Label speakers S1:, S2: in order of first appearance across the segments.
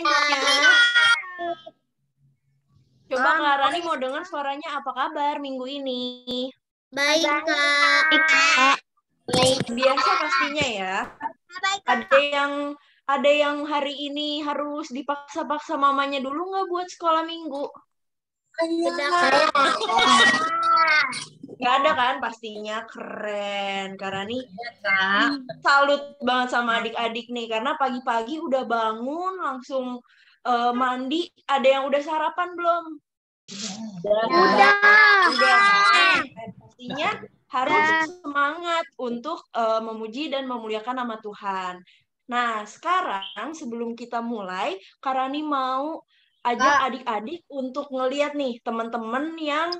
S1: semuanya. Coba Kak Rani mau dengar suaranya apa kabar minggu ini?
S2: Baik, Kak. Baik.
S1: Biasa pastinya ya. Ada yang hari ini harus dipaksa-paksa mamanya dulu nggak buat sekolah minggu? Nggak ada kan? Pastinya keren. Karena nih salut banget sama adik-adik nih. Karena pagi-pagi udah bangun langsung mandi. Ada yang udah sarapan belum?
S2: Udah.
S1: Kan? Pastinya harus semangat untuk memuji dan memuliakan nama Tuhan. Nah, sekarang sebelum kita mulai, Karani mau ajak adik-adik untuk ngeliat nih teman-teman yang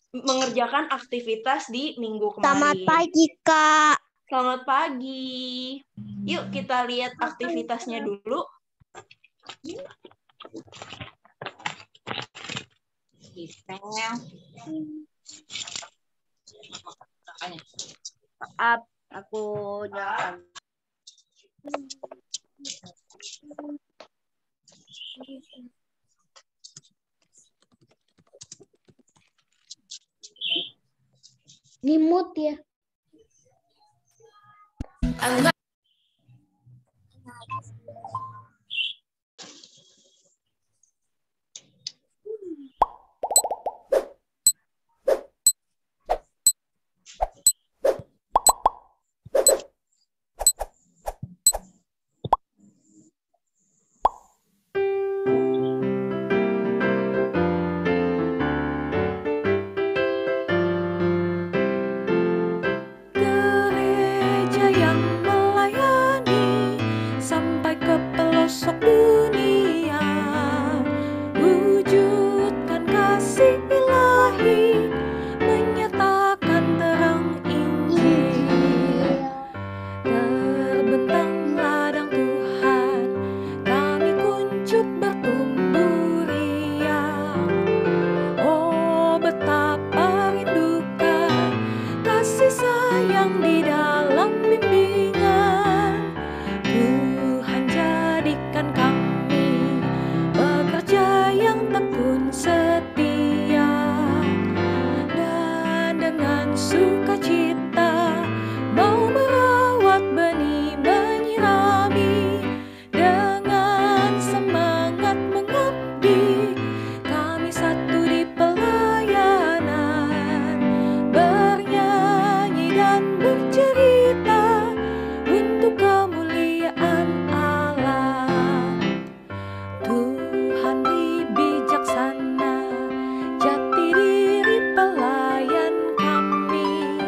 S1: mengerjakan aktivitas di minggu kemarin.
S2: Selamat pagi, Kak.
S1: Selamat pagi. Yuk kita lihat aktivitasnya dulu.
S2: Maaf, aku jangan. Nimut ya.
S3: Gereja yang melayani sampai ke pelosok dunia, wujudkan kasih ilahi, menyatakan terang Injil. Terbentang ladang Tuhan, kami kuncup bertumbuh riang. Oh, betapa rindukan kasih sayang di dalam bimbingan. Tuhan jadikan kami pekerja yang tekun setia, dan dengan sukacita mau merawat benih, menyirami, dengan semangat mengabdi. Kami satu di pelayanan, bernyanyi dan bercerita untuk kemuliaan Allah. Tuhan beri bijaksana jati diri pelayan kami,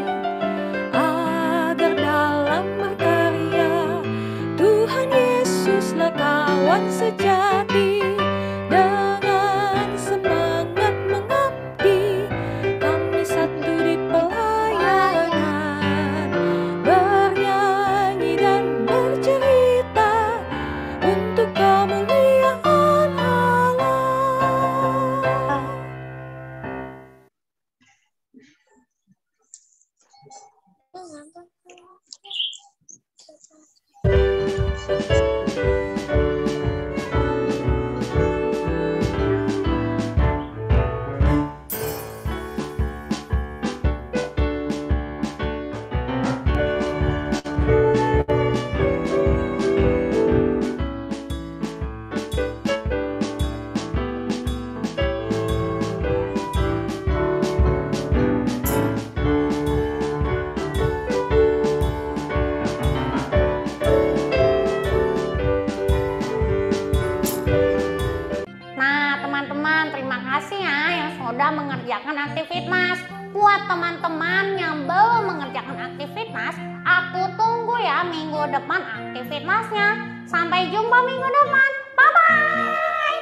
S3: agar dalam berkarya Tuhan Yesuslah kawan sejati. Dengan semangat mengabdi, kami satu di pelayanan, bernyanyi dan bercerita untuk kemuliaan Allah.
S4: Nah, teman-teman, terima kasih ya yang sudah mengerjakan aktivitas. Buat teman-teman yang belum mengerjakan aktivitas, aku tunggu ya minggu depan aktivitasnya. Sampai jumpa minggu depan. Bye-bye.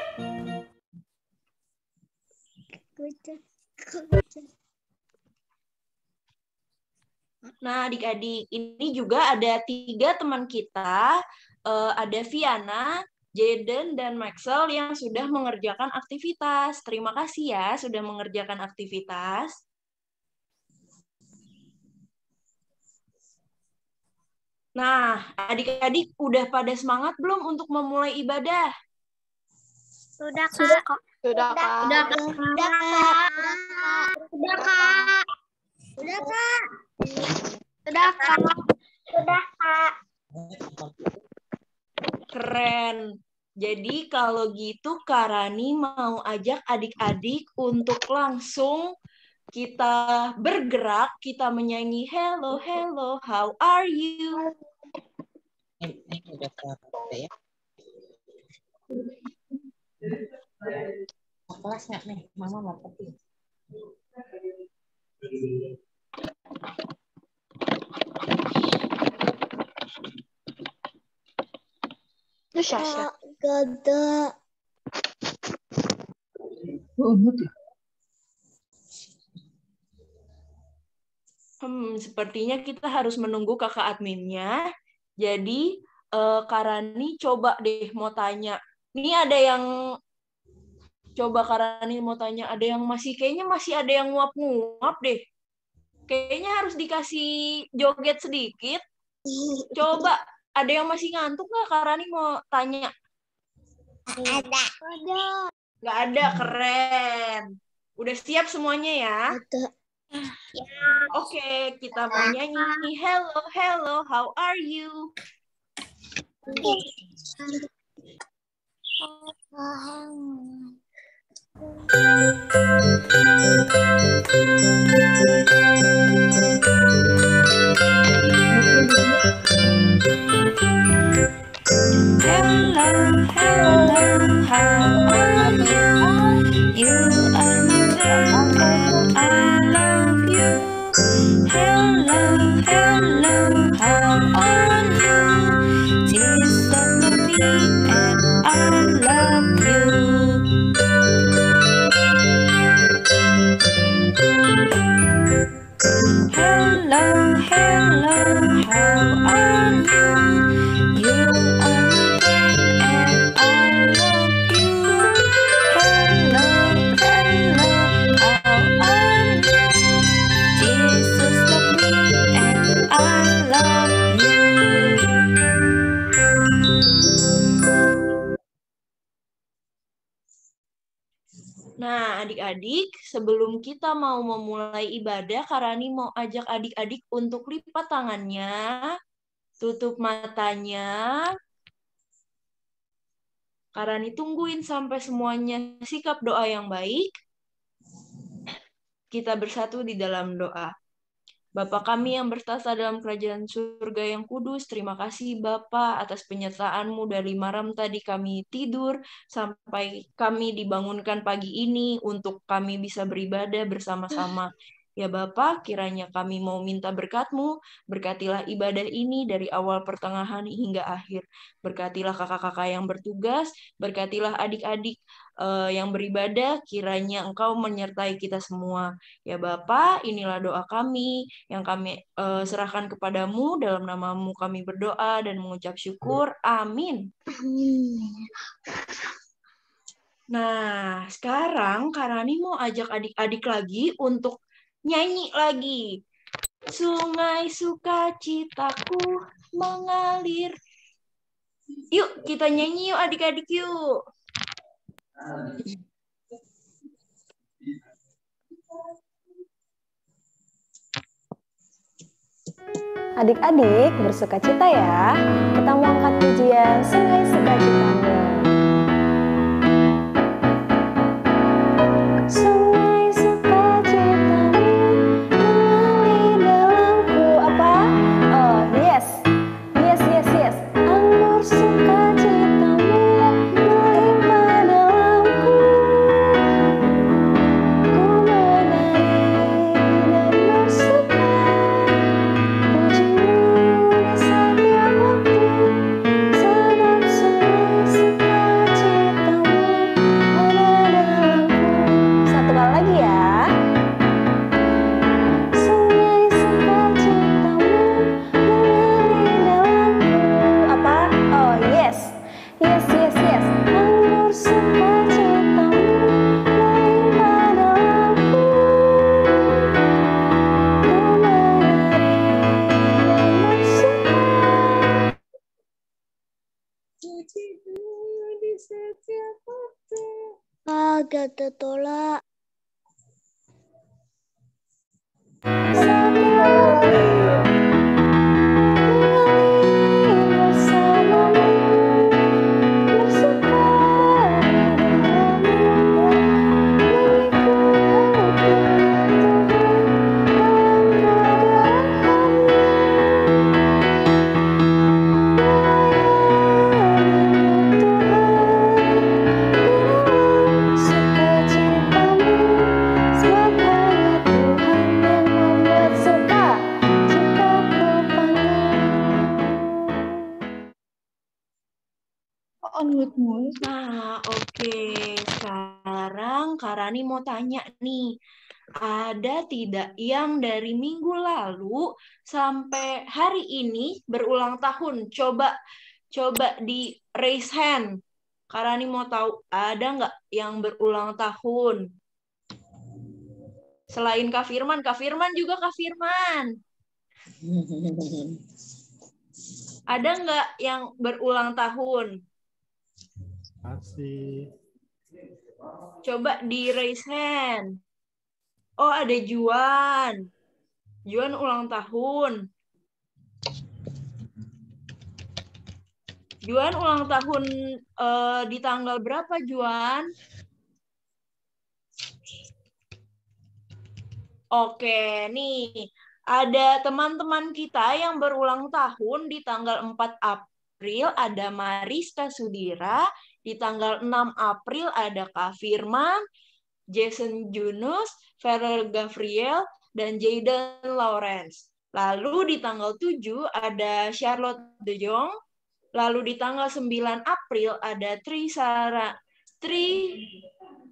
S1: Nah, adik-adik, ini juga ada 3 teman kita, ada Viana, Jaden, dan Maxwell yang sudah mengerjakan aktivitas. Terima kasih ya sudah mengerjakan aktivitas. Nah, adik-adik udah pada semangat belum untuk memulai ibadah?
S2: Sudah, Kak.
S5: Sudah, Kak.
S2: Sudah, Kak. Sudah, Kak. Sudah, Kak. Sudah, Kak. Sudah, Kak. Sudah, Kak.
S1: Keren. Jadi kalau gitu Kak Rani mau ajak adik-adik untuk langsung kita bergerak, kita menyanyi hello, hello, how are you?
S5: Kelas nggak nih? Mama mau pergi.
S2: Gada.
S1: Sepertinya kita harus menunggu kakak adminnya. Jadi Kak Rani coba deh mau tanya. Ini ada yang coba Kak Rani mau tanya, ada yang kayaknya masih ada yang nguap-nguap deh. Kayaknya harus dikasih joget sedikit. Coba, ada yang masih ngantuk nggak? Kak Rani mau tanya.
S2: Ada.
S1: Nggak ada, keren. Udah siap semuanya ya?
S2: Ada.
S1: Oke, kita mau nyanyi. Hello, hello, how are you?
S3: Hello, hello, how are you? You are my friend and I love you. Hello, hello, how are you? Jesus love me and I love you. Hello, hello, how are you? You are my friend and I love you. Hello, hello, how are you? Jesus love me and I love you.
S1: Nah, adik-adik, sebelum kita mau memulai ibadah, Kak Rani mau ajak adik-adik untuk lipat tangannya, tutup matanya. Kak Rani tungguin sampai semuanya sikap doa yang baik. Kita bersatu di dalam doa. Bapa kami yang bertata dalam kerajaan surga yang kudus, terima kasih Bapa atas penyertaan-Mu dari malam tadi kami tidur sampai kami dibangunkan pagi ini untuk kami bisa beribadah bersama-sama. Ya Bapa, kiranya kami mau minta berkat-Mu, berkatilah ibadah ini dari awal pertengahan hingga akhir. Berkatilah kakak-kakak yang bertugas, berkatilah adik-adik yang beribadah, kiranya Engkau menyertai kita semua. Ya Bapa, inilah doa kami yang kami serahkan kepadamu, dalam namamu kami berdoa dan mengucap syukur. Amin. Nah, sekarang Kak Rani mau ajak adik-adik lagi untuk nyanyi lagi. Sungai sukacitaku mengalir. Yuk, kita nyanyi yuk adik-adik yuk.
S3: Adik-adik bersukacita ya. Kita mau angkat pujian Sungai Sukacitamu. Sungai sukacitamu mengalir dalamku. Apa? Oh, yes. Anggur sukacitamu melimpah dalamku. Ku menari dan bersuka. Pujimu di setiap waktu, sebab sungai
S2: Agak tertolak.
S1: Nah, oke. Sekarang Kak Rani mau tanya nih. Ada tidak yang dari minggu lalu sampai hari ini berulang tahun? Coba di raise hand. Kak Rani mau tahu ada nggak yang berulang tahun? Selain Kak Firman juga Kak Firman. Ada nggak yang berulang tahun?
S6: Masih.
S1: Coba di raise hand. Oh, ada Juan. Juan ulang tahun. Juan ulang tahun di tanggal berapa, Juan? Oke, nih. Ada teman-teman kita yang berulang tahun di tanggal 4 April. Ada Mariska Sudira. Di tanggal 6 April ada Kak Firman, Jason Junus, Farel Gavriel, dan Jayden Lawrence. Lalu di tanggal 7 ada Charlotte De Jong. Lalu di tanggal 9 April ada Tri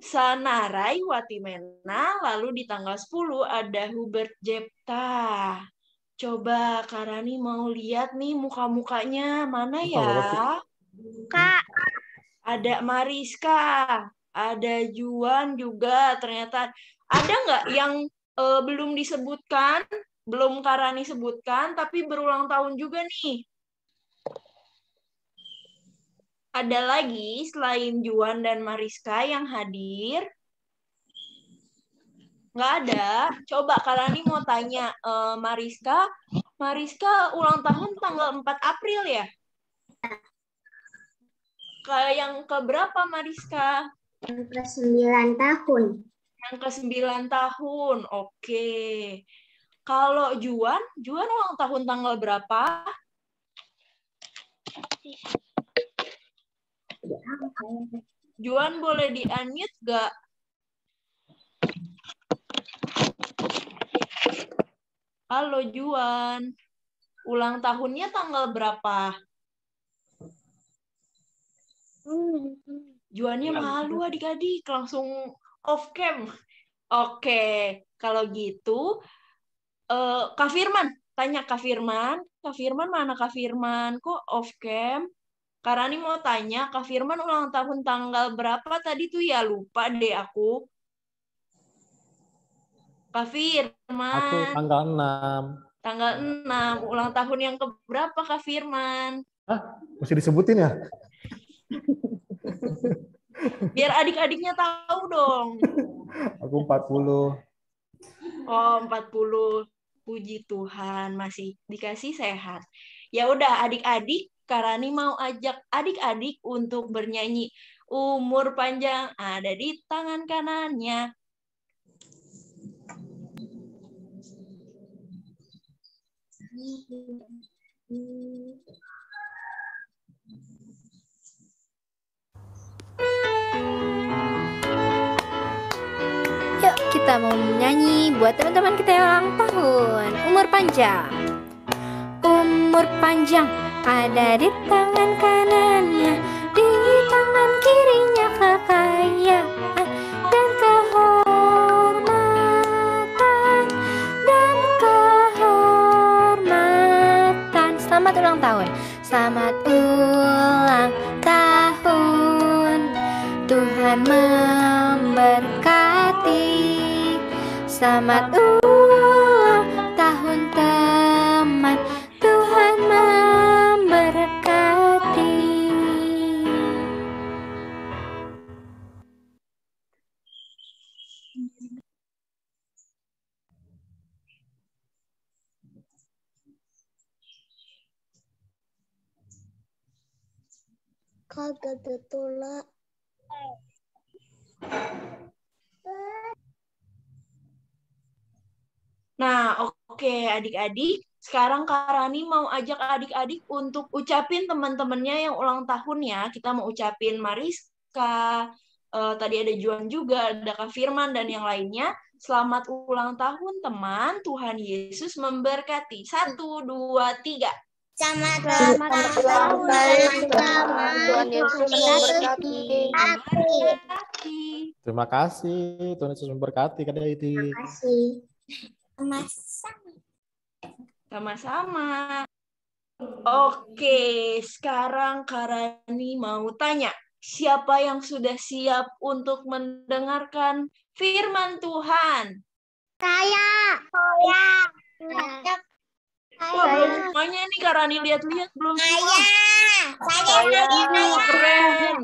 S1: Sanarai Watimena. Lalu di tanggal 10 ada Hubert Jepta. Coba Kak Rani mau lihat nih muka-mukanya. Mana ya?
S2: Kak.
S1: Ada Mariska. Ada Juan juga ternyata. Ada nggak yang belum disebutkan, belum Kak Rani sebutkan, tapi berulang tahun juga nih? Ada lagi selain Juan dan Mariska yang hadir? Nggak ada. Coba Kak Rani mau tanya Mariska. Mariska ulang tahun tanggal 4 April ya? Yang keberapa Mariska?
S2: Yang ke-9 tahun.
S1: Yang ke-9 tahun. Oke. Kalau Juan ulang tahun tanggal berapa? Juan boleh di-unmute nggak? Halo Juan. Ulang tahunnya tanggal berapa? Juannya malu adik-adik, langsung off cam. Oke, kalau gitu Kak Firman, tanya Kak Firman. Kak Firman mana Kak Firman? Kok off cam? Kak Rani mau tanya, Kak Firman ulang tahun tanggal berapa tadi tuh ya? Lupa deh aku. Kak Firman.
S6: Aku tanggal 6.
S1: Tanggal 6. Ulang tahun yang keberapa Kak Firman?
S6: Hah? Mesti disebutin ya?
S1: Biar adik-adiknya tahu dong.
S6: Aku 40.
S1: Oh, 40. Puji Tuhan, masih dikasih sehat. Ya udah adik-adik, Kak Rani mau ajak adik-adik untuk bernyanyi Umur Panjang Ada di Tangan Kanannya.
S3: Yuk kita mau menyanyi buat teman-teman kita yang ulang tahun. Umur panjang. Umur panjang ada di tangan kanannya, di tangan kirinya kekayaan dan kehormatan dan kehormatan. Selamat ulang tahun. Selamat ulang tahun. Tuhan memberkati. Selamat ulang tahun teman. Tuhan memberkati.
S2: Kagak tolak.
S1: Nah, oke adik-adik. Sekarang Kak Rani mau ajak adik-adik untuk ucapin teman-temannya yang ulang tahun ya. Kita mau ucapin Mariska, tadi ada Juan juga, ada Kak Firman, dan yang lainnya. Selamat ulang tahun teman, Tuhan Yesus memberkati. 1, 2, 3.
S2: Selamat ulang tahun teman.
S5: Tuhan Yesus memberkati.
S1: Memberkati.
S6: Terima kasih. Tuhan Yesus memberkati Kak Daiti.
S2: Terima kasih.
S1: Sama-sama. Oke, sekarang Kak Rani mau tanya, siapa yang sudah siap untuk mendengarkan firman Tuhan?
S2: Saya.
S1: Wah, belum semuanya nih Kak Rani lihat-lihat belum semua.
S5: Saya.
S1: Keren.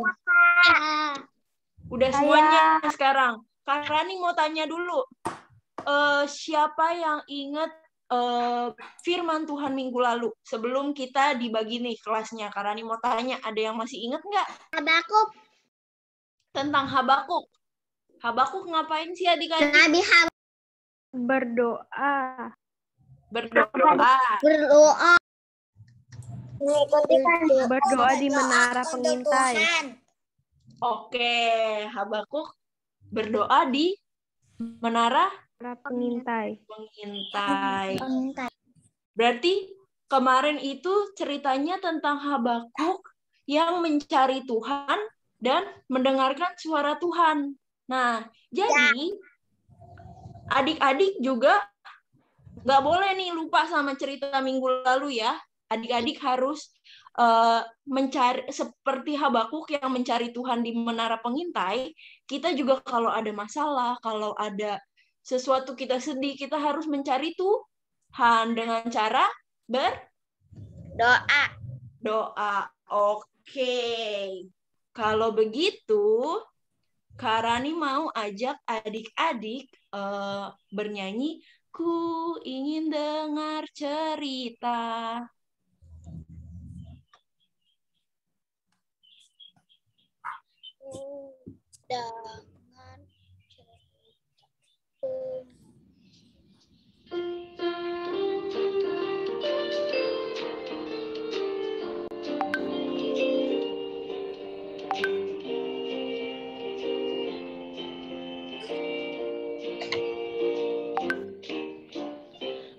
S1: Udah semuanya sekarang. Kak Rani mau tanya dulu. Siapa yang ingat firman Tuhan minggu lalu? Sebelum kita dibagi nih kelasnya. Kak Rani mau tanya, ada yang masih ingat nggak?
S2: Habakuk.
S1: Tentang Habakuk. Habakuk ngapain sih adik-adik?
S2: Nabi
S3: Berdoa.
S1: Berdoa.
S2: berdoa.
S3: Berdoa di menara pengintai.
S1: Oke, Habakuk berdoa di menara
S3: Para pengintai.
S1: pengintai. Berarti kemarin itu ceritanya tentang Habakuk yang mencari Tuhan dan mendengarkan suara Tuhan. Nah, jadi adik-adik juga nggak boleh nih lupa sama cerita minggu lalu ya. Adik-adik harus mencari seperti Habakuk yang mencari Tuhan di menara pengintai. Kita juga kalau ada masalah, kalau ada sesuatu kita sedih, kita harus mencari Tuhan dengan cara berdoa. Oke. Kalau begitu, Kak Rani mau ajak adik-adik bernyanyi Ku ingin dengar cerita.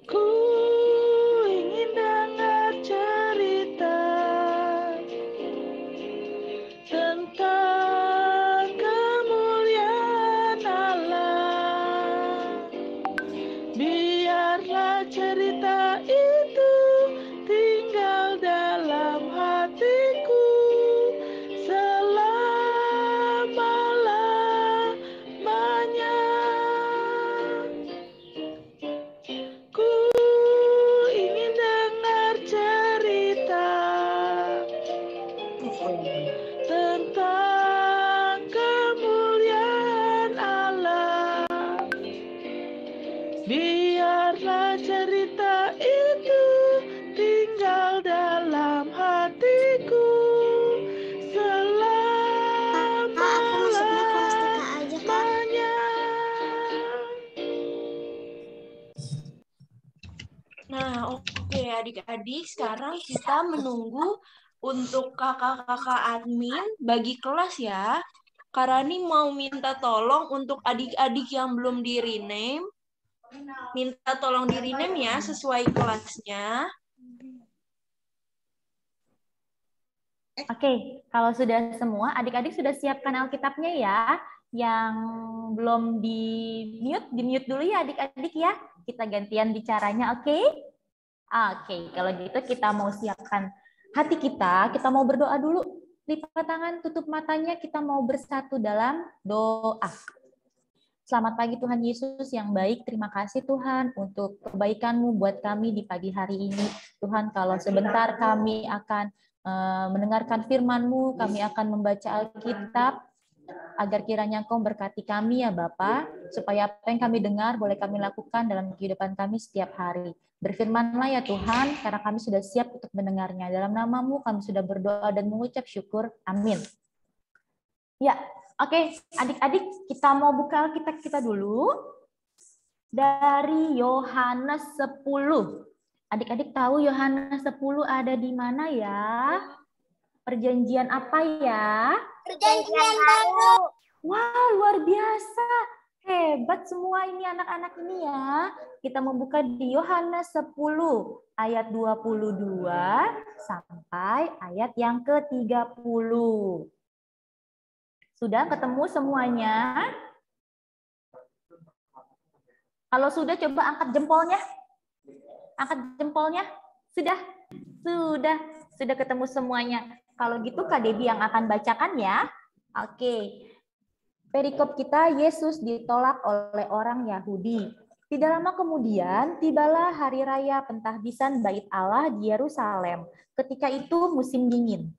S1: Ku ingin dengar cerita tentang kemuliaan Allah. Biarlah cerita itu tinggal dalam hatiku selama-lamanya. Ku ingin dengar cerita tentang kemuliaan Allah. Biarlah cerita itu tinggal dalam hatiku selama-lamanya. Nah, oke adik-adik, sekarang kita menunggu untuk kakak-kakak admin bagi kelas ya. Kak Rani mau minta tolong untuk adik-adik yang belum di-rename. Minta tolong di-rename ya sesuai kelasnya.
S7: Oke, kalau sudah semua, adik-adik sudah siapkan Alkitabnya ya. Yang belum di-mute dulu ya adik-adik ya. Kita gantian bicaranya, oke? Oke, kalau gitu kita mau siapkan hati kita mau berdoa dulu. Lipat tangan, tutup matanya, kita mau bersatu dalam doa. Selamat pagi Tuhan Yesus yang baik, terima kasih Tuhan untuk kebaikan-Mu buat kami di pagi hari ini. Tuhan, kalau sebentar kami akan mendengarkan firman-Mu, kami akan membaca Alkitab, agar kiranya Engkau berkati kami ya Bapa, supaya apa yang kami dengar boleh kami lakukan dalam kehidupan kami setiap hari. Berfirmanlah ya Tuhan, karena kami sudah siap untuk mendengarnya. Dalam nama-Mu kami sudah berdoa dan mengucap syukur. Amin. Ya, oke, adik-adik, kita mau buka Alkitab kita dulu. Dari Yohanes 10. Adik-adik tahu Yohanes 10 ada di mana ya? Perjanjian apa ya?
S2: Perjanjian baru.
S7: Wah, luar biasa. Hebat semua ini anak-anak ini ya. Kita membuka di Yohanes 10 ayat 22 sampai ayat yang ke-30. Sudah ketemu semuanya? Kalau sudah coba angkat jempolnya. Angkat jempolnya. Sudah? Sudah ketemu semuanya. Kalau gitu Kak Debbie yang akan bacakan ya. Oke. Perikop kita, Yesus ditolak oleh orang Yahudi. Tidak lama kemudian, tibalah hari raya pentahbisan Bait Allah di Yerusalem. Ketika itu musim dingin.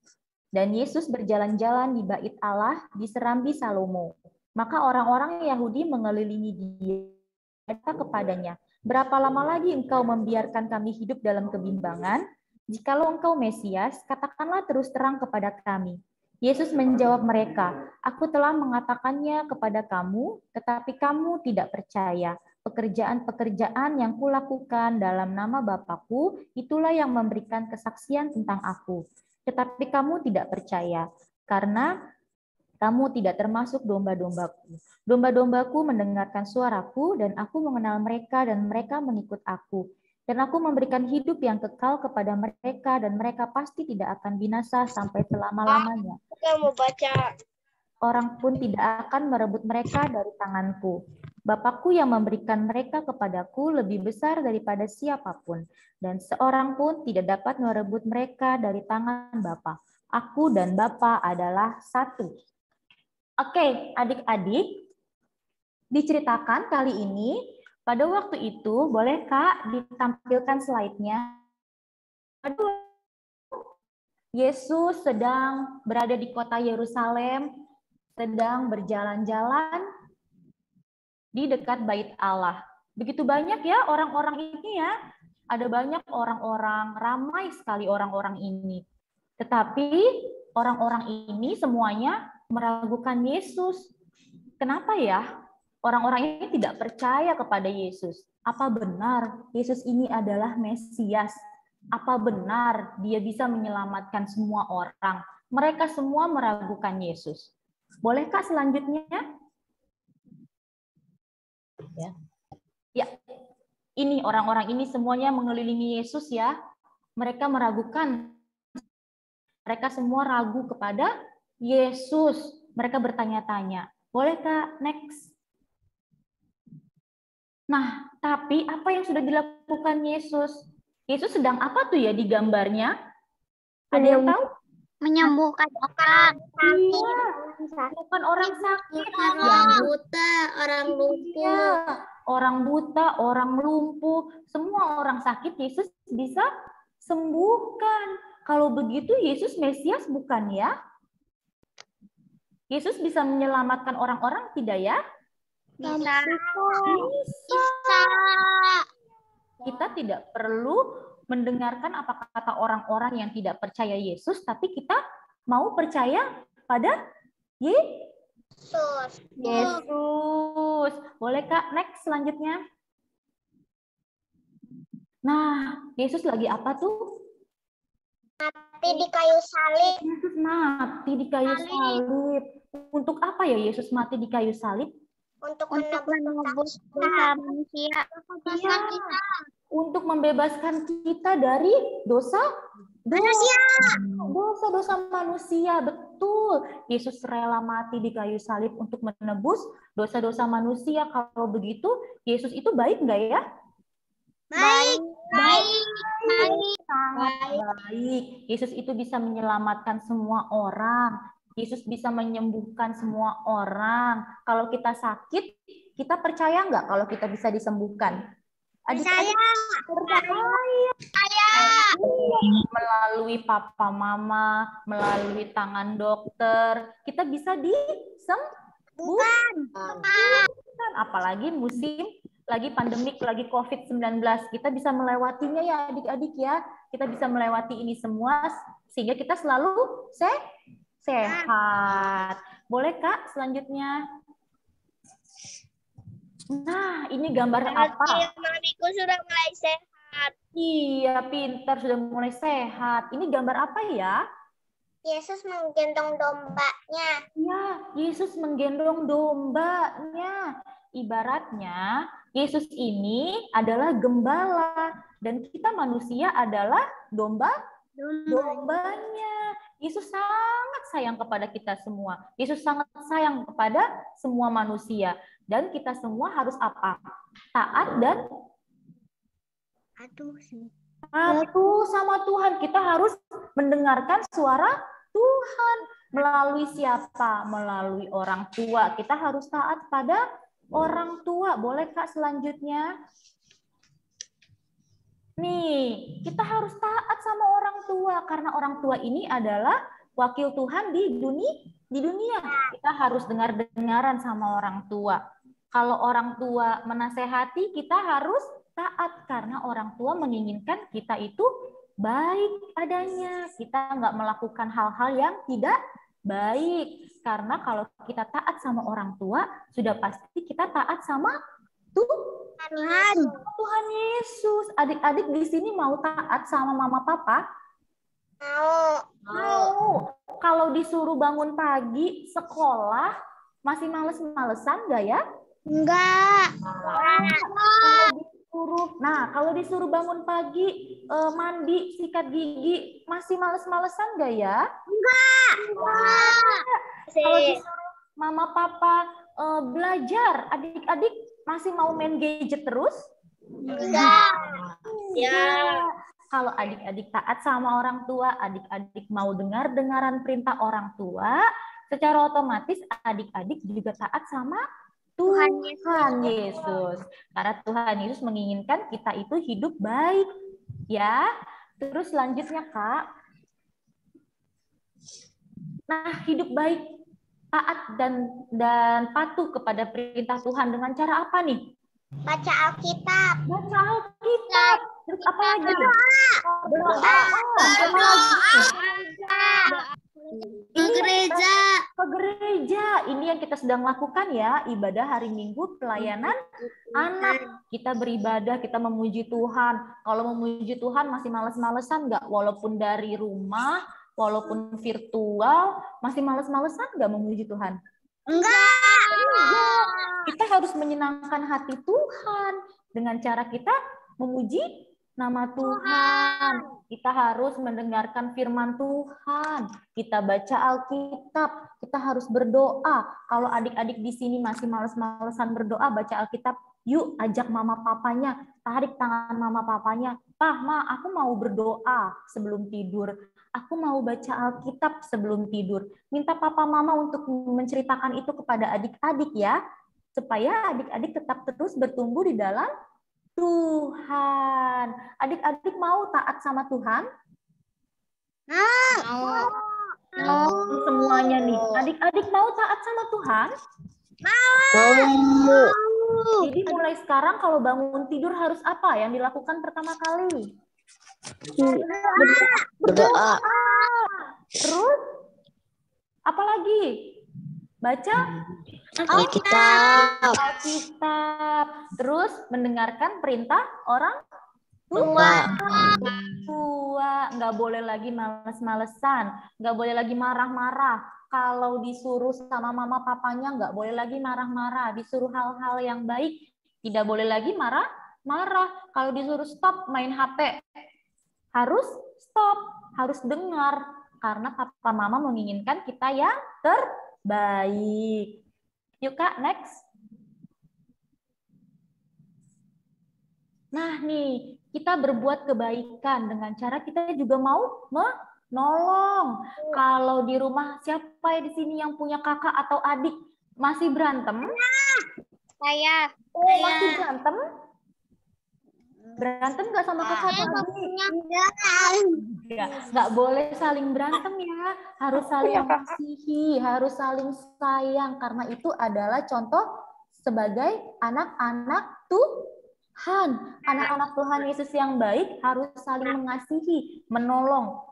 S7: Dan Yesus berjalan-jalan di Bait Allah di Serambi Salomo. Maka orang-orang Yahudi mengelilingi dia kepadanya. Berapa lama lagi engkau membiarkan kami hidup dalam kebimbangan? Jikalau engkau Mesias, katakanlah terus terang kepada kami. Yesus menjawab mereka, aku telah mengatakannya kepada kamu, tetapi kamu tidak percaya. Pekerjaan-pekerjaan yang kulakukan dalam nama Bapakku, itulah yang memberikan kesaksian tentang aku. Tetapi kamu tidak percaya, karena kamu tidak termasuk domba-dombaku. Domba-dombaku mendengarkan suaraku, dan aku mengenal mereka, dan mereka mengikut aku. Dan aku memberikan hidup yang kekal kepada mereka, dan mereka pasti tidak akan binasa sampai selama-lamanya.
S2: Kita mau baca.
S7: Orang pun tidak akan merebut mereka dari tanganku. Bapakku yang memberikan mereka kepadaku lebih besar daripada siapapun, dan seorang pun tidak dapat merebut mereka dari tangan Bapa. Aku dan Bapa adalah satu. Oke, adik-adik, diceritakan kali ini, pada waktu itu, boleh Kak ditampilkan slide-nya? Yesus sedang berada di kota Yerusalem, sedang berjalan-jalan di dekat Bait Allah. Begitu banyak ya orang-orang ini ya. Ada banyak orang-orang, ramai sekali orang-orang ini. Tetapi orang-orang ini semuanya meragukan Yesus. Kenapa ya? Orang-orang ini tidak percaya kepada Yesus. Apa benar Yesus ini adalah Mesias? Apa benar dia bisa menyelamatkan semua orang? Mereka semua meragukan Yesus. Bolehkah selanjutnya? Ya. Ini orang-orang ini semuanya mengelilingi Yesus ya. Mereka meragukan. Mereka semua ragu kepada Yesus. Mereka bertanya-tanya. Bolehkah next? Nah, tapi apa yang sudah dilakukan Yesus? Yesus sedang apa tuh ya di gambarnya? Ada yang tahu?
S2: Menyembuhkan orang
S7: Iya, bukan orang sakit.
S2: orang buta, orang lumpuh.
S7: Iya, orang buta, orang lumpuh, semua orang sakit Yesus bisa sembuhkan. Kalau begitu Yesus Mesias bukan ya? Yesus bisa menyelamatkan orang-orang tidak ya?
S2: Bisa.
S7: Kita tidak perlu mendengarkan apa kata orang-orang yang tidak percaya Yesus, tapi kita mau percaya pada Yesus. Boleh Kak, next selanjutnya. Nah, Yesus lagi apa tuh?
S2: Mati di kayu salib.
S7: Yesus mati di kayu salib. Untuk apa ya Yesus mati di kayu salib?
S2: Untuk menebus dosa manusia.
S7: Iya, untuk membebaskan kita dari dosa manusia. Betul. Yesus rela mati di kayu salib untuk menebus dosa-dosa manusia. Kalau begitu, Yesus itu baik nggak ya?
S2: Baik.
S7: Baik. Yesus itu bisa menyelamatkan semua orang. Yesus bisa menyembuhkan semua orang. Kalau kita sakit, kita percaya nggak kalau kita bisa disembuhkan? Percaya. Melalui papa mama, melalui tangan dokter, kita bisa disembuhkan. Apalagi musim lagi pandemik, lagi COVID-19. Kita bisa melewatinya ya adik-adik ya. Kita bisa melewati ini semua sehingga kita selalu sehat. Boleh Kak selanjutnya? Nah, ini gambar apa?
S2: Mamiku sudah mulai sehat.
S7: Iya, pintar, sudah mulai sehat. Ini gambar apa ya?
S2: Yesus menggendong dombanya.
S7: Ya, Yesus menggendong dombanya. Ibaratnya, Yesus ini adalah gembala dan kita manusia adalah dombanya. Yesus sangat sayang kepada kita semua. Yesus sangat sayang kepada semua manusia. Dan kita semua harus apa? Taat dan patuh sama Tuhan. Kita harus mendengarkan suara Tuhan. Melalui siapa? Melalui orang tua. Kita harus taat pada orang tua. Boleh Kak selanjutnya? Nih, kita harus taat sama orang tua. Karena orang tua ini adalah wakil Tuhan di dunia. Kita harus dengar-dengaran sama orang tua. Kalau orang tua menasehati, kita harus taat. Karena orang tua menginginkan kita itu baik adanya. Kita nggak melakukan hal-hal yang tidak baik. Karena kalau kita taat sama orang tua, sudah pasti kita taat sama Tuhan Yesus. Adik-adik di sini mau taat sama mama papa? Mau. Kalau disuruh bangun pagi sekolah, masih males-malesan nggak ya?
S2: Enggak.
S7: Kalau disuruh bangun pagi, mandi, sikat gigi, masih males-malesan nggak ya?
S2: Enggak.
S7: Kalau disuruh mama papa belajar, adik-adik masih mau main gadget terus?
S2: Enggak.
S7: Ya. Kalau adik-adik taat sama orang tua, adik-adik mau dengar-dengaran perintah orang tua, secara otomatis adik-adik juga taat sama Tuhan Yesus. Karena Tuhan Yesus menginginkan kita itu hidup baik. Ya. Terus selanjutnya Kak. Nah, hidup baik, taat dan patuh kepada perintah Tuhan dengan cara apa nih?
S2: Baca Alkitab.
S7: Baca Alkitab. Terus apa lagi? Doa.
S2: Ke gereja.
S7: Ke gereja. Ini yang kita sedang lakukan ya, ibadah hari Minggu, pelayanan anak. Kita beribadah, kita memuji Tuhan. Kalau memuji Tuhan masih males-malesan nggak? Walaupun dari rumah, walaupun virtual, masih males-malesan nggak memuji Tuhan?
S2: Enggak.
S7: Kita harus menyenangkan hati Tuhan dengan cara kita memuji nama Tuhan. Kita harus mendengarkan firman Tuhan. Kita baca Alkitab. Kita harus berdoa. Kalau adik-adik di sini masih males-malesan berdoa, baca Alkitab, yuk ajak mama papanya, tarik tangan mama papanya. Pah, Ma, aku mau berdoa sebelum tidur. Aku mau baca Alkitab sebelum tidur. Minta papa mama untuk menceritakan itu kepada adik-adik ya. Supaya adik-adik tetap terus bertumbuh di dalam Tuhan. Adik-adik mau taat sama Tuhan? Mau. Semuanya nih. Adik-adik mau taat sama Tuhan? Mau. Jadi mulai sekarang kalau bangun tidur harus apa yang dilakukan pertama kali? Berdoa. Terus apa lagi? Baca Alkitab. Terus mendengarkan perintah orang tua. Nggak boleh lagi males-malesan, nggak boleh lagi marah-marah. Kalau disuruh sama mama papanya nggak boleh lagi marah-marah. Disuruh hal-hal yang baik tidak boleh lagi marah-marah. Kalau disuruh stop main HP, harus stop, harus dengar. Karena papa mama menginginkan kita yang terbaik. Yuk Kak, next. Nah nih, kita berbuat kebaikan dengan cara kita juga mau menolong. Kalau di rumah, siapa ya di sini yang punya kakak atau adik masih berantem?
S2: Saya.
S7: Masih berantem? Berantem nggak sama kakak atau adik? Nggak boleh saling berantem ya. Harus saling mengasihi, harus saling sayang. Karena itu adalah contoh sebagai anak-anak Tuhan. Anak-anak Tuhan Yesus yang baik harus saling mengasihi, menolong.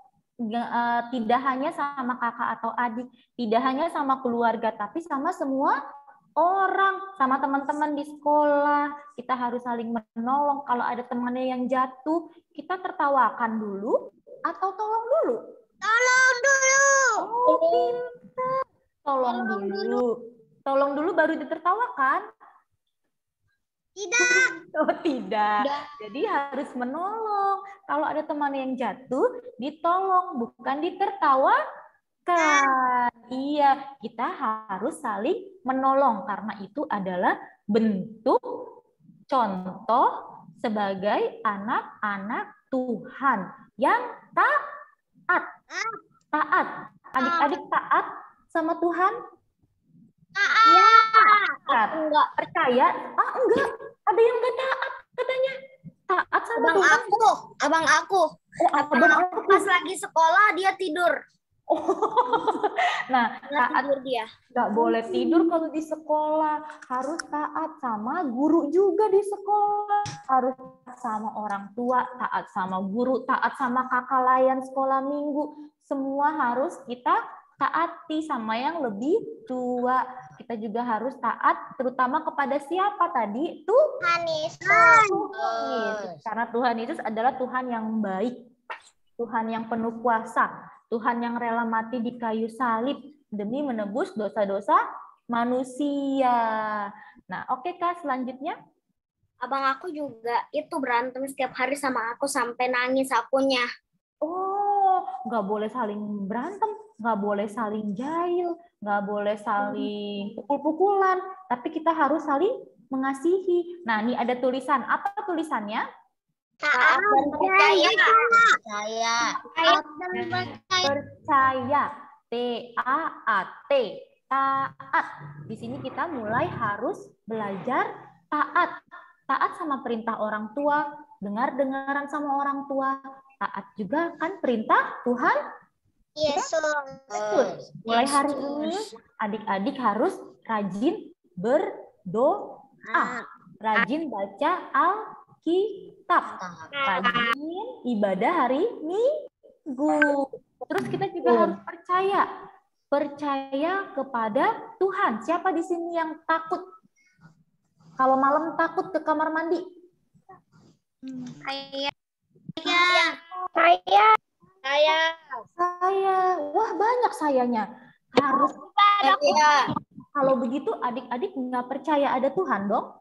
S7: Tidak hanya sama kakak atau adik, tidak hanya sama keluarga, tapi sama semua orang, sama teman-teman di sekolah. Kita harus saling menolong. Kalau ada temannya yang jatuh, kita tertawakan dulu atau tolong dulu?
S2: Tolong dulu.
S7: Oh, pintar. Tolong dulu. Tolong dulu baru ditertawakan?
S2: Tidak.
S7: Oh, tidak. Jadi harus menolong. Kalau ada teman yang jatuh, ditolong, bukan ditertawakan. Iya, kita harus saling menolong karena itu adalah bentuk contoh sebagai anak-anak Tuhan yang taat. Taat. Adik-adik taat sama Tuhan? Taat. Enggak percaya? Enggak. Ada yang enggak taat katanya. Taat sama Tuhan.
S2: Abang aku.
S7: Abang aku.
S2: Pas lagi sekolah dia tidur.
S7: Nah, taat
S2: Tidur dia.
S7: nggak boleh tidur kalau di sekolah. Harus taat sama guru juga di sekolah. Harus taat sama orang tua, taat sama guru, taat sama kakak layan sekolah minggu. Semua harus kita taati sama yang lebih tua. Kita juga harus taat terutama kepada siapa tadi?
S2: Tuhan Yesus.
S7: Karena Tuhan Yesus adalah Tuhan yang baik. Tuhan yang penuh kuasa. Tuhan yang rela mati di kayu salib demi menebus dosa-dosa manusia. Nah, oke Kak, selanjutnya.
S2: Abang aku juga itu berantem setiap hari sama aku sampai nangis akunya.
S7: Oh, nggak boleh saling berantem, nggak boleh saling jahil, nggak boleh saling pukul-pukulan, tapi kita harus saling mengasihi. Nah, ini ada tulisan. Apa tulisannya?
S2: Taat dan percaya.
S7: Percaya. T-A-A-T. Taat. Di sini kita mulai harus belajar taat. Taat sama perintah orang tua, dengar-dengaran sama orang tua. Taat juga kan perintah Tuhan Yesus. Mulai hari ini adik-adik harus rajin berdoa. Rajin baca Alkitab. Rajin ibadah hari Minggu. Terus kita juga harus percaya. Percaya kepada Tuhan. Siapa di sini yang takut? Kalau malam takut ke kamar mandi? Saya. Wah, banyak sayanya. Harus. Kalau begitu adik-adik nggak percaya ada Tuhan dong?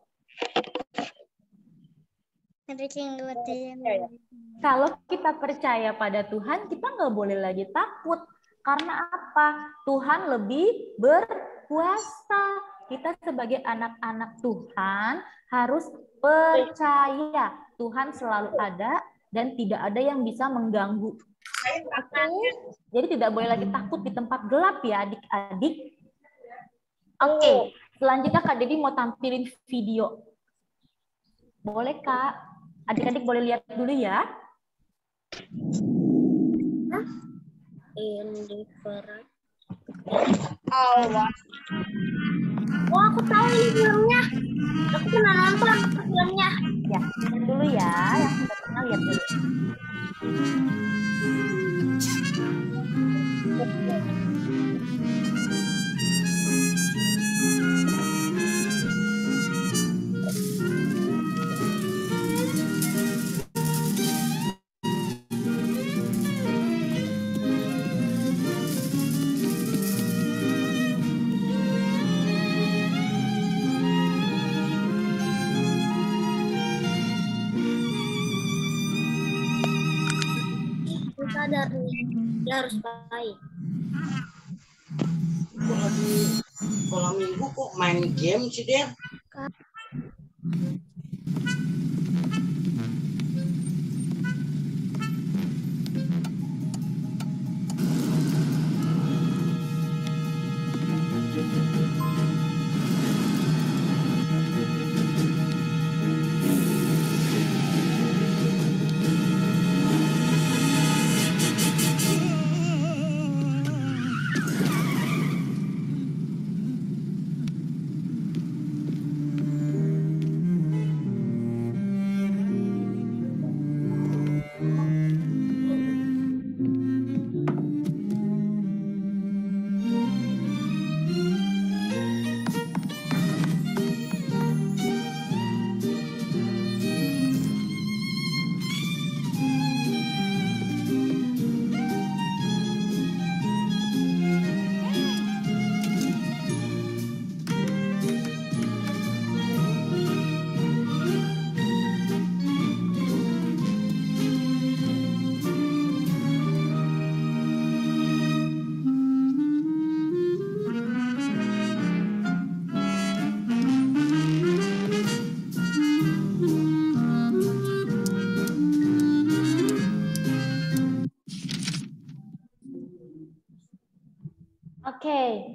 S7: Kalau kita percaya pada Tuhan, kita nggak boleh lagi takut. Karena apa? Tuhan lebih berkuasa. Kita sebagai anak-anak Tuhan harus percaya. Tuhan selalu ada dan tidak ada yang bisa mengganggu. Oke? Jadi tidak boleh lagi takut di tempat gelap ya adik-adik. Oke, selanjutnya Kak Debbie mau tampilin video. Boleh Kak? Adik-adik boleh lihat dulu ya.
S2: Oh, aku tahu ini filmnya. Aku pernah nonton filmnya.
S7: Ya, lihat dulu ya. Yang sudah pernah lihat dulu.
S2: Sadar nih, dia harus baik.
S5: Kok lagi sekolah minggu kok main game sih dia?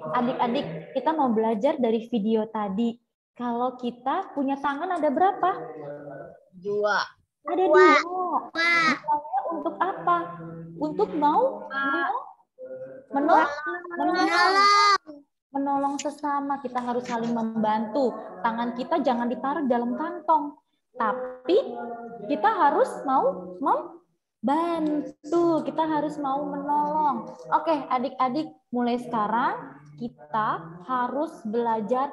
S7: adik-adik, kita mau belajar dari video tadi. Kalau kita punya tangan ada berapa?
S2: 2.
S7: Ada 2. Misalnya untuk apa? Untuk menolong sesama. Kita harus saling membantu. Tangan kita jangan ditaruh dalam kantong. Tapi kita harus mau membantu. Kita harus mau menolong. Oke, adik-adik, mulai sekarang kita harus belajar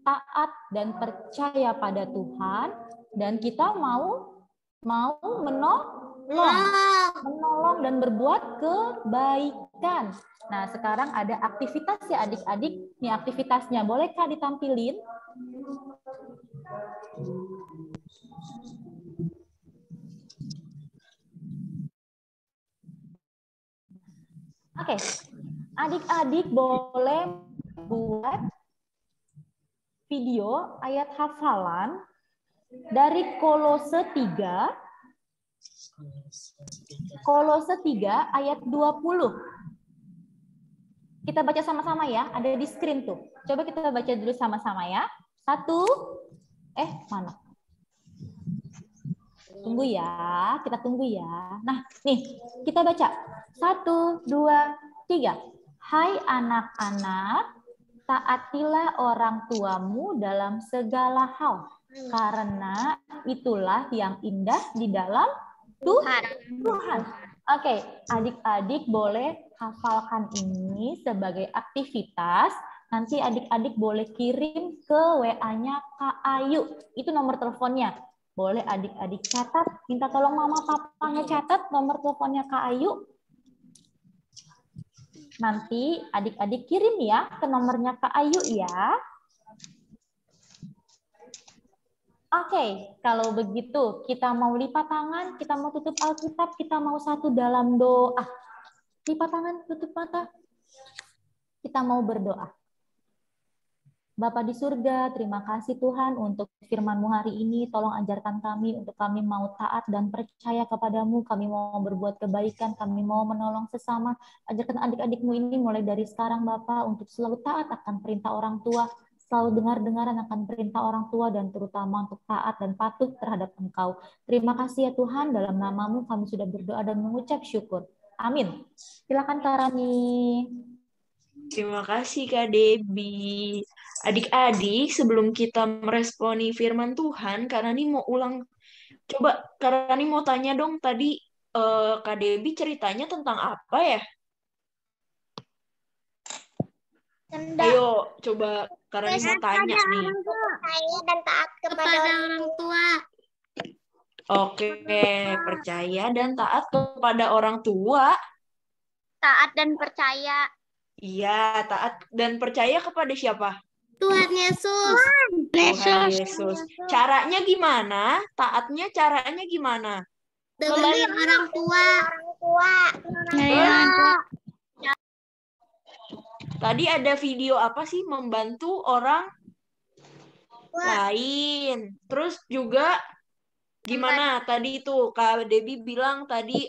S7: taat dan percaya pada Tuhan, dan kita mau menolong dan berbuat kebaikan. Nah, sekarang ada aktivitas ya adik-adik. Nih aktivitasnya, boleh Kak ditampilin? Oke, adik-adik boleh buat video ayat hafalan dari Kolose 3 ayat 20. Kita baca sama-sama ya, ada di screen tuh. Coba kita baca dulu sama-sama ya. 1, mana? Tunggu ya, kita tunggu ya. Nah, nih, kita baca. 1, 2, 3. Hai anak-anak, taatilah orang tuamu dalam segala hal, karena itulah yang indah di dalam Tuhan. Oke, adik-adik boleh hafalkan ini sebagai aktivitas. Nanti adik-adik boleh kirim ke WA-nya Kak Ayu. Itu nomor teleponnya. Boleh adik-adik catat. Minta tolong mama papanya catat nomor teleponnya Kak Ayu. Nanti adik-adik kirim ya ke nomornya Kak Ayu ya. Oke, kalau begitu kita mau lipat tangan, kita mau tutup Alkitab, kita mau satu dalam doa. Lipat tangan, tutup mata. Kita mau berdoa. Bapa di surga, terima kasih Tuhan untuk firman-Mu hari ini. Tolong ajarkan kami untuk kami mau taat dan percaya kepadamu. Kami mau berbuat kebaikan, kami mau menolong sesama. Ajarkan adik-adikmu ini mulai dari sekarang Bapa untuk selalu taat akan perintah orang tua, selalu dengar-dengaran akan perintah orang tua, dan terutama untuk taat dan patuh terhadap Engkau. Terima kasih ya Tuhan, dalam nama-Mu kami sudah berdoa dan mengucap syukur. Amin. Silakan Kak Rani.
S1: Terima kasih Kak Debbie. Adik-adik, sebelum kita meresponi firman Tuhan, Kak Rani mau ulang. Coba Kak Rani mau tanya dong, tadi Kak Debbie ceritanya tentang apa ya? Ayo, coba Kak Rani mau tanya nih.
S2: Percaya dan taat kepada orang tua.
S1: Oke, percaya dan taat kepada orang tua.
S2: Taat dan percaya.
S1: Iya, taat dan percaya kepada siapa?
S2: Tuhan Yesus.
S1: Tuhan Yesus. Caranya gimana? Taatnya caranya gimana?
S2: Dengan orang tua.
S1: Tadi ada video apa sih? Membantu orang lain. Terus juga gimana tadi itu Kak Debbie bilang tadi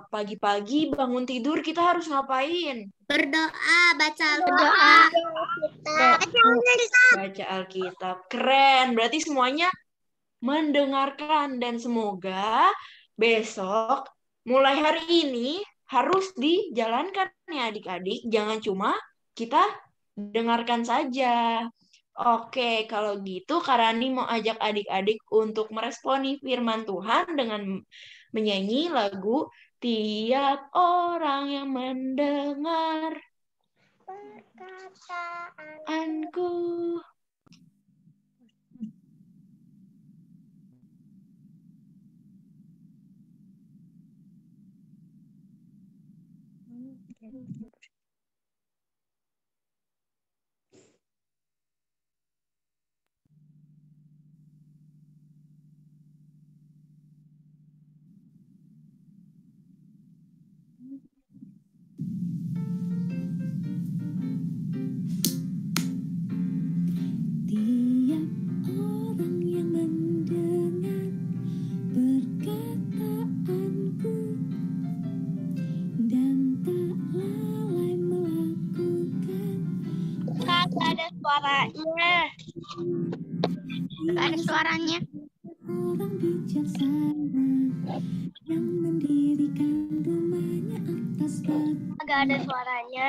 S1: pagi-pagi bangun tidur kita harus ngapain?
S2: Berdoa, baca
S1: Baca Alkitab. Keren. Berarti semuanya mendengarkan, dan semoga besok mulai hari ini harus dijalankan ya adik-adik. Jangan cuma kita dengarkan saja. Oke, kalau gitu Kak Rani mau ajak adik-adik untuk meresponi firman Tuhan dengan menyanyi lagu Tiap Orang Yang Mendengar Perkataanku.
S3: Tiap orang yang mendengar perkataanku dan tak lalai
S2: suaranya. Nggak ada suaranya.
S3: Orang bijaksana yang mendirikan rumahnya atas batu.
S2: Nggak ada suaranya.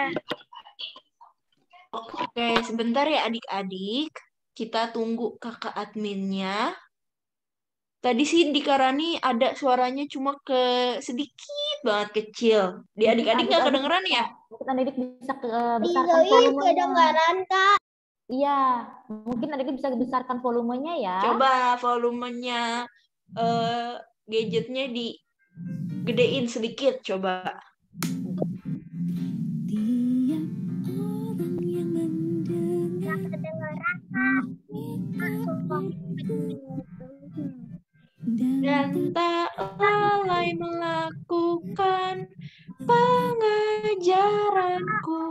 S1: Oke, sebentar ya adik-adik. Kita tunggu kakak adminnya. Tadi sih di Karani ada suaranya cuma sedikit banget kecil. Di adik-adik nggak kedengeran ya?
S7: Mungkin adik bisa besarkan volumenya.
S2: Kedengaran, Kak.
S7: Iya, mungkin adik bisa besarkan volumenya ya.
S1: Coba volumenya gadgetnya digedein sedikit, coba.
S3: Tiap orang yang mendengar
S2: Kedengaran,
S1: Dan tak lalai melakukan pengajaranku.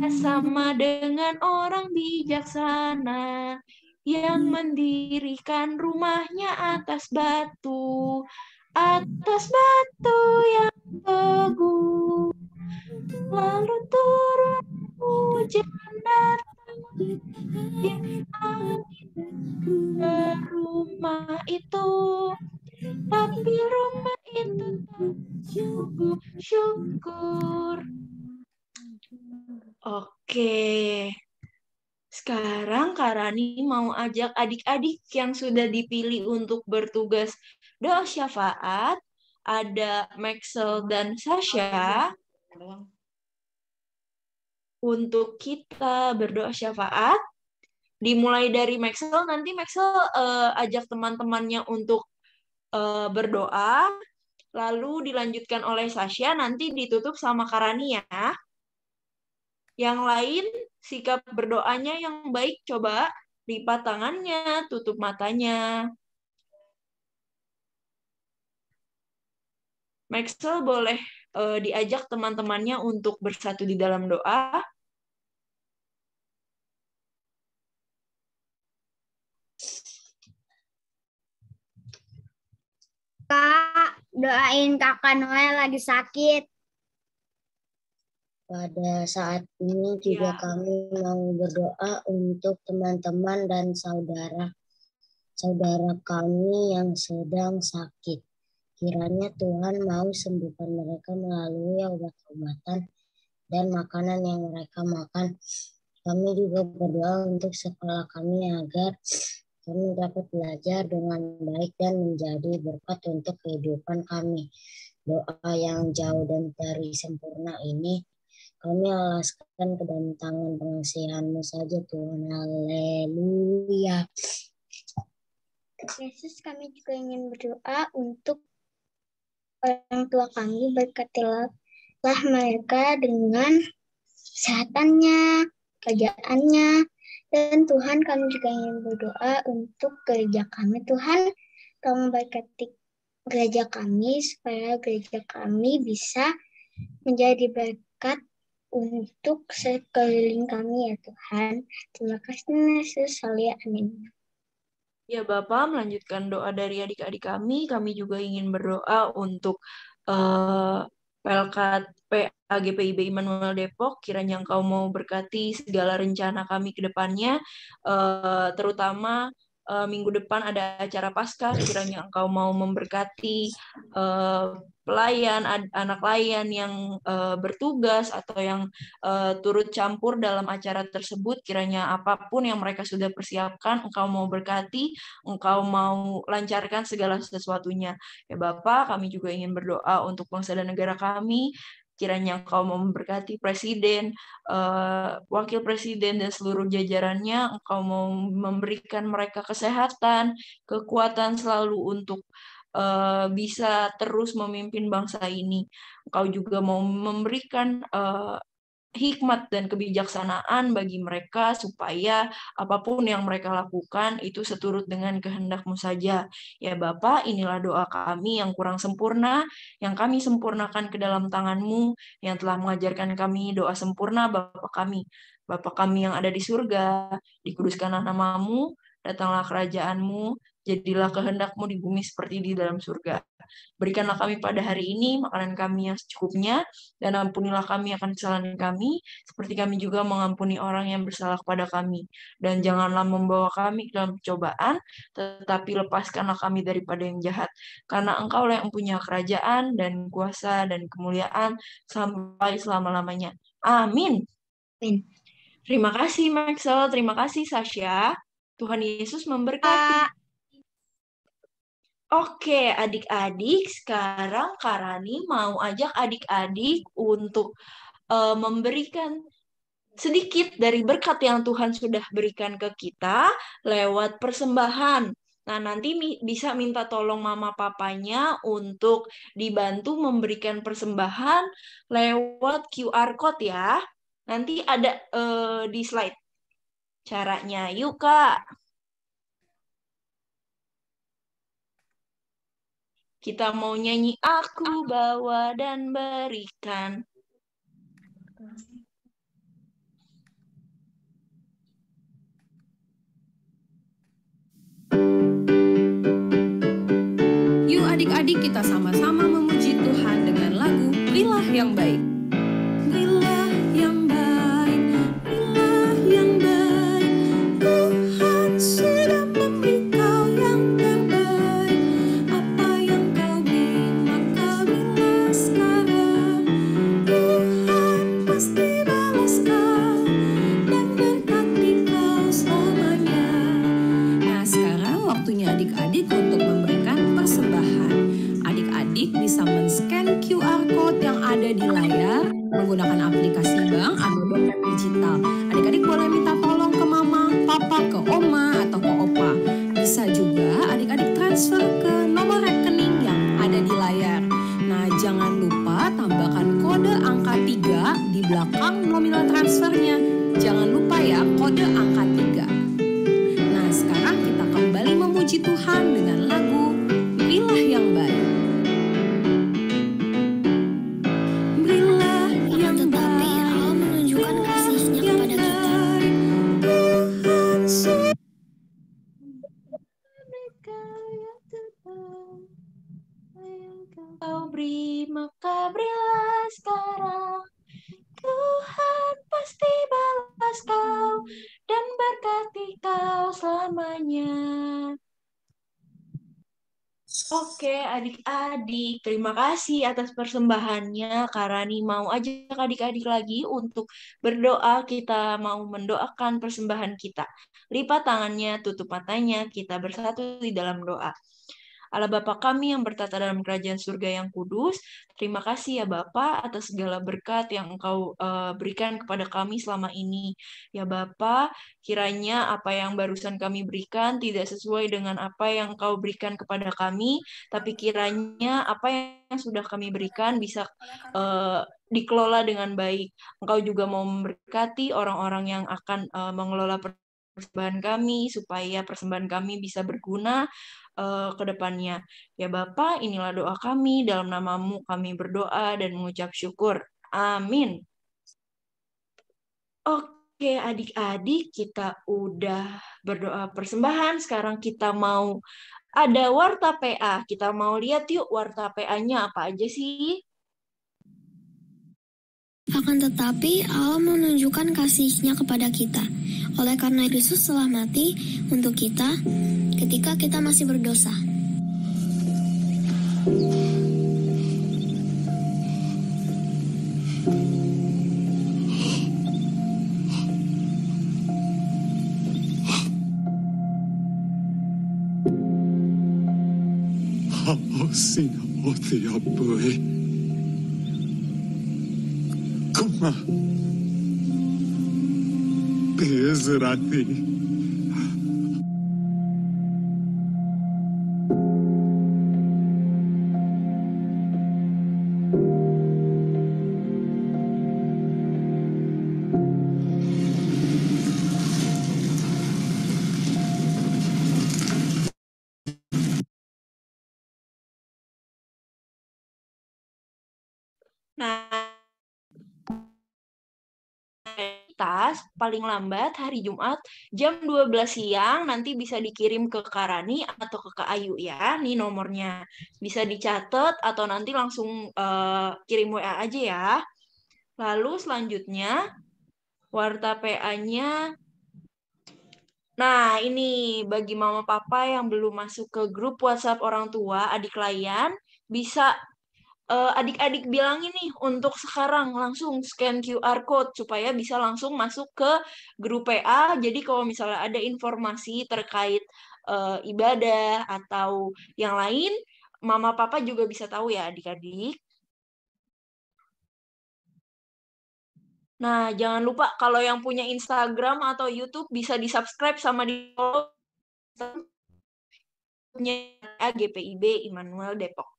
S1: Sama dengan orang bijaksana yang mendirikan rumahnya atas batu yang teguh. Lalu turun hujan datang di ke rumah itu, tapi rumah itu tak syukur. Oke. Sekarang Kak Rani mau ajak adik-adik yang sudah dipilih untuk bertugas doa syafaat. Ada Maxel dan Sasha. Untuk kita berdoa syafaat. Dimulai dari Maxel. Nanti Maxel ajak teman-temannya untuk berdoa. Lalu dilanjutkan oleh Sasha. Nanti ditutup sama Kak Rani ya. Yang lain, sikap berdoanya yang baik, coba lipat tangannya, tutup matanya. Maxel boleh diajak teman-temannya untuk bersatu di dalam doa.
S2: Kak, doain kakak Noel lagi sakit.
S8: Pada saat ini juga kami mau berdoa untuk teman-teman dan saudara kami yang sedang sakit. Kiranya Tuhan mau sembuhkan mereka melalui obat-obatan dan makanan yang mereka makan. Kami juga berdoa untuk sekolah kami agar kami dapat belajar dengan baik dan menjadi berkat untuk kehidupan kami. Doa yang jauh dan dari sempurna ini kami alaskan ke dalam tangan pengasihan-Mu saja Tuhan. Haleluya.
S2: Yesus, kami juga ingin berdoa untuk orang tua kami. Berkatilah mereka dengan kesehatannya, kerjaannya. Dan Tuhan, kami juga ingin berdoa untuk gereja kami. Tuhan, tolong berkati gereja kami supaya gereja kami bisa menjadi berkat untuk sekeliling kami ya Tuhan. Terima kasih Yesus. Amin.
S1: Ya Bapak, melanjutkan doa dari adik-adik kami. Kami juga ingin berdoa untuk Pelkat PAGPIB Immanuel Depok. Kiranya Engkau mau berkati segala rencana kami ke depannya, terutama minggu depan ada acara Paskah. Kiranya Engkau mau memberkati pelayan, anak layan yang bertugas atau yang turut campur dalam acara tersebut. Kiranya apapun yang mereka sudah persiapkan, Engkau mau berkati, Engkau mau lancarkan segala sesuatunya. Ya Bapak, kami juga ingin berdoa untuk bangsa dan negara kami. Kiranya Engkau mau memberkati Presiden, Wakil Presiden, dan seluruh jajarannya. Engkau mau memberikan mereka kesehatan, kekuatan selalu untuk bisa terus memimpin bangsa ini. Engkau juga mau memberikan hikmat dan kebijaksanaan bagi mereka supaya apapun yang mereka lakukan itu seturut dengan kehendak-Mu saja. Ya Bapa, inilah doa kami yang kurang sempurna, yang kami sempurnakan ke dalam tangan-Mu, yang telah mengajarkan kami doa sempurna. Bapa kami yang ada di surga, dikuduskanlah nama-Mu, datanglah kerajaan-Mu, Jadilah kehendak-Mu di bumi seperti di dalam surga. Berikanlah kami pada hari ini makanan kami yang secukupnya, dan ampunilah kami akan kesalahan kami, seperti kami juga mengampuni orang yang bersalah kepada kami. Dan janganlah membawa kami ke dalam percobaan, tetapi lepaskanlah kami daripada yang jahat. Karena Engkaulah yang punya kerajaan dan kuasa dan kemuliaan sampai selama-lamanya. Amin.
S2: Amin.
S1: Terima kasih Maxwell, terima kasih Sasha. Tuhan Yesus memberkati. Oke, adik-adik, sekarang Kak Rani mau ajak adik-adik untuk memberikan sedikit dari berkat yang Tuhan sudah berikan ke kita lewat persembahan. Nah, nanti bisa minta tolong mama papanya untuk dibantu memberikan persembahan lewat QR code ya. Nanti ada di slide caranya. Yuk, Kak. Kita mau nyanyi Aku bawa dan berikan.
S9: Yuk adik-adik kita sama-sama memuji Tuhan dengan lagu Berilah yang Baik. Berilah yang baik, berilah yang baik, Tuhan sudah memberi kau yang terbaik. Apa yang kau beri maka berilah sekarang, Tuhan pasti balas kau dan berkati kau selamanya. Nah sekarang waktunya adik-adik untuk memberikan persembahan. Adik-adik bisa men-scan QR code yang ada di layar menggunakan aplikasi bank atau dompet digital. Adik-adik boleh minta tolong ke mama, papa, ke oma, atau ke opa. Bisa juga adik-adik transfer ke nomor rekening yang ada di layar. Nah, jangan lupa tambahkan kode angka 3 di belakang nominal transfernya. Jangan lupa ya, kode angka 3. Nah, sekarang kita kembali memuji Tuhan dengan lagu Berilah yang Baik.
S1: Kau beri maka berilah sekarang, Tuhan pasti balas kau dan berkati kau selamanya. Oke adik-adik, terima kasih atas persembahannya. Kak Rani mau ajak adik-adik lagi untuk berdoa. Kita mau mendoakan persembahan kita. Lipat tangannya, tutup matanya, kita bersatu di dalam doa. Allah Bapa kami yang bertata dalam kerajaan surga yang kudus, terima kasih ya Bapa atas segala berkat yang Engkau berikan kepada kami selama ini. Ya Bapa, kiranya apa yang barusan kami berikan tidak sesuai dengan apa yang Engkau berikan kepada kami, tapi kiranya apa yang sudah kami berikan bisa dikelola dengan baik. Engkau juga mau memberkati orang-orang yang akan mengelola persembahan kami, supaya persembahan kami bisa berguna ke depannya. Ya Bapa, inilah doa kami, dalam nama-Mu kami berdoa dan mengucap syukur. Amin. Oke adik-adik, kita udah berdoa persembahan, sekarang kita mau ada warta PA. Kita mau lihat yuk warta PA-nya apa aja sih?
S10: Akan tetapi Allah menunjukkan kasih-Nya kepada kita. Oleh karena Yesus telah mati untuk kita ketika kita masih berdosa.
S1: Nah, aktivitas paling lambat hari Jumat jam 12 siang nanti bisa dikirim ke Kak Rani atau ke Kak Ayu ya. Nih nomornya. Bisa dicatat atau nanti langsung kirim WA aja ya. Lalu selanjutnya warta PA-nya. Nah, ini bagi mama papa yang belum masuk ke grup WhatsApp orang tua adik klien, bisa adik-adik bilangin nih untuk sekarang langsung scan QR code supaya bisa langsung masuk ke grup PA. Jadi kalau misalnya ada informasi terkait ibadah atau yang lain, mama papa juga bisa tahu ya adik-adik. Nah, jangan lupa kalau yang punya Instagram atau YouTube bisa di-subscribe sama di-follow GPIB Immanuel Depok.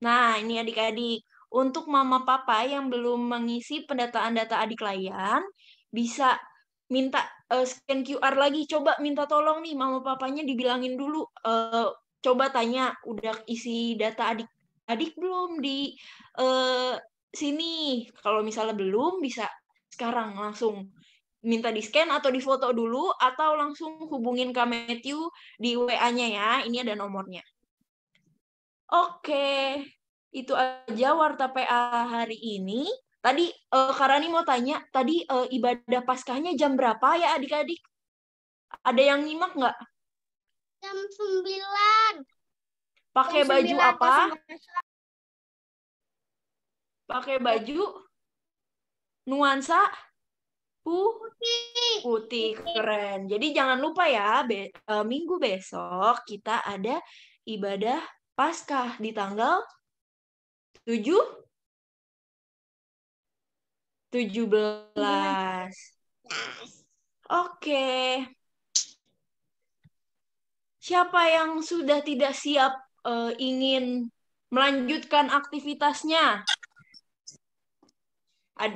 S1: Nah, ini adik-adik. Untuk mama papa yang belum mengisi pendataan data adik klien, bisa minta scan QR lagi. Coba minta tolong nih mama papanya dibilangin dulu. Coba tanya, udah isi data adik-adik belum di sini? Kalau misalnya belum, bisa sekarang langsung minta di-scan atau di-foto dulu, atau langsung hubungin Kak Matthew di WA-nya ya. Ini ada nomornya. Oke, itu aja warta PA hari ini. Tadi Kak Rani mau tanya, tadi ibadah Paskahnya jam berapa ya adik-adik? Ada yang nyimak nggak?
S2: Jam 9.
S1: Pakai
S2: Jam
S1: baju
S2: 9,
S1: apa? Pakai baju nuansa putih, keren. Jadi jangan lupa ya, minggu besok kita ada ibadah Paskah di tanggal 17. Oke. Siapa yang sudah tidak siap ingin melanjutkan aktivitasnya?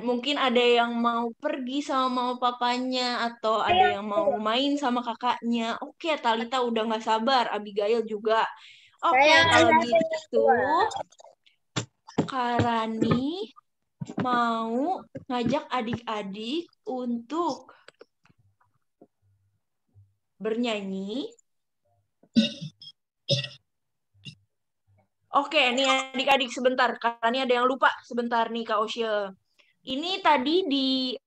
S1: Mungkin ada yang mau pergi sama mama papanya, atau ada yang mau main sama kakaknya. Oke, Talita udah nggak sabar, Abigail juga. Oke, kalau gitu, Kak Rani mau ngajak adik-adik untuk bernyanyi. Oke, nih adik-adik sebentar. Karena ini ada yang lupa. Sebentar nih Kak Osya. Ini tadi di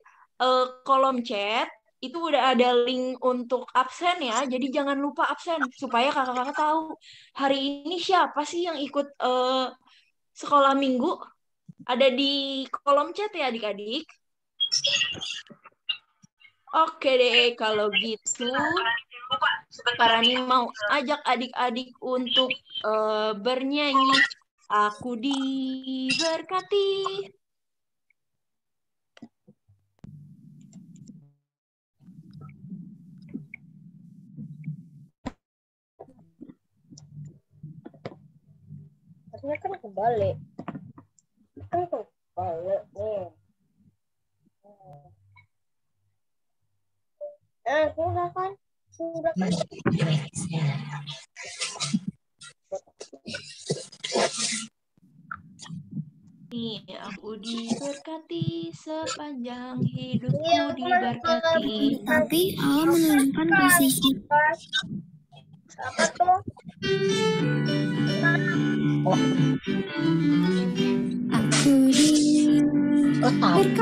S1: kolom chat, itu udah ada link untuk absen ya. Jadi jangan lupa absen. Supaya kakak-kakak tahu hari ini siapa sih yang ikut sekolah minggu. Ada di kolom chat ya adik-adik. Oke deh, kalau gitu Kak Rani mau ajak adik-adik untuk bernyanyi. Aku diberkati.
S2: Harusnya kan kebalik. Kan kebalik nih. Sudah kan? Sudah kan?
S1: Nih, aku diberkati sepanjang hidupku diberkati.
S10: Tapi Allah menunjukkan kasih-Nya.
S2: Apa tuh?
S10: Aku diberkati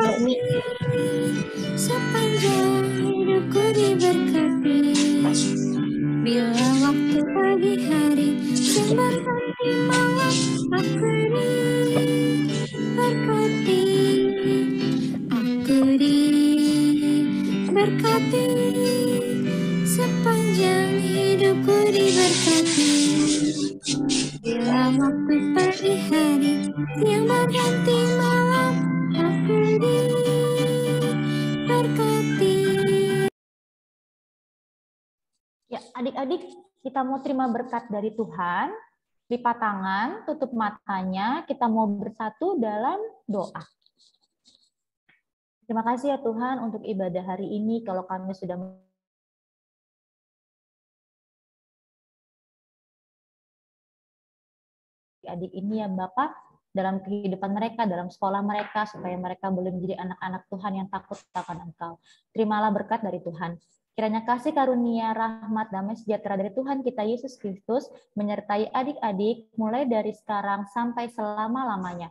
S10: sepanjang hidupku diberkati. Bila waktu pagi hari siang berganti malam, aku diberkati. Aku diberkati sepanjang hidupku diberkati. Bila waktu pagi hari siang berganti malam, aku diberkati.
S7: Ya, adik-adik, kita mau terima berkat dari Tuhan. Lipat tangan, tutup matanya, kita mau bersatu dalam doa. Terima kasih ya Tuhan untuk ibadah hari ini. Kalau kami sudah adik-adik ini ya Bapak, dalam kehidupan mereka, dalam sekolah mereka, supaya mereka boleh menjadi anak-anak Tuhan yang takut akan Engkau. Terimalah berkat dari Tuhan. Kiranya kasih karunia, rahmat, damai sejahtera dari Tuhan kita Yesus Kristus menyertai adik-adik mulai dari sekarang sampai selama-lamanya.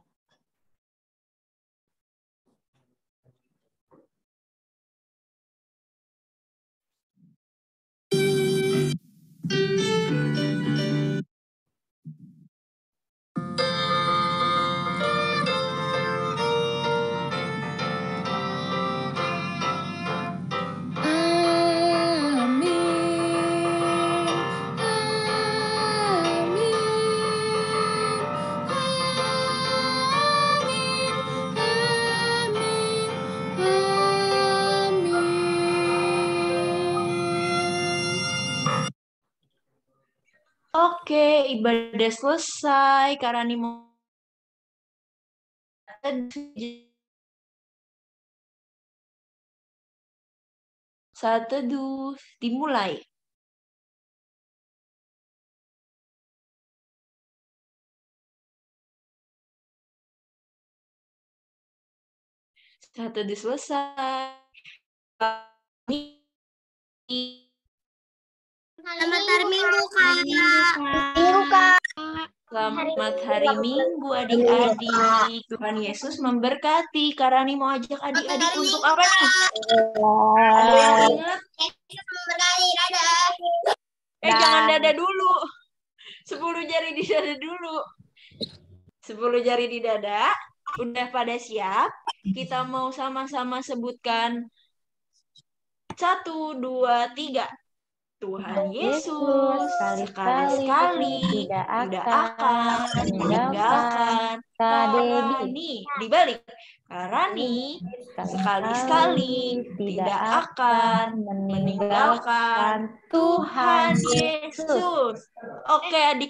S1: Oke, ibadah selesai. Karani mau saat teduh dimulai. Saat teduh selesai.
S2: Selamat hari Minggu, Kak.
S1: Selamat hari Minggu, adik-adik. Tuhan Yesus memberkati. Karani mau ajak adik-adik untuk apa nih? Ada yang ingat? Jangan dada dulu. 10 jari di dada dulu. 10 jari di dada. Udah pada siap? Kita mau sama-sama sebutkan 1, 2, 3. Tuhan Yesus sekali-sekali tidak akan meninggalkan Karani. Dibalik. Karani sekali-sekali tidak akan meninggalkan Tuhan Yesus. Oke, adik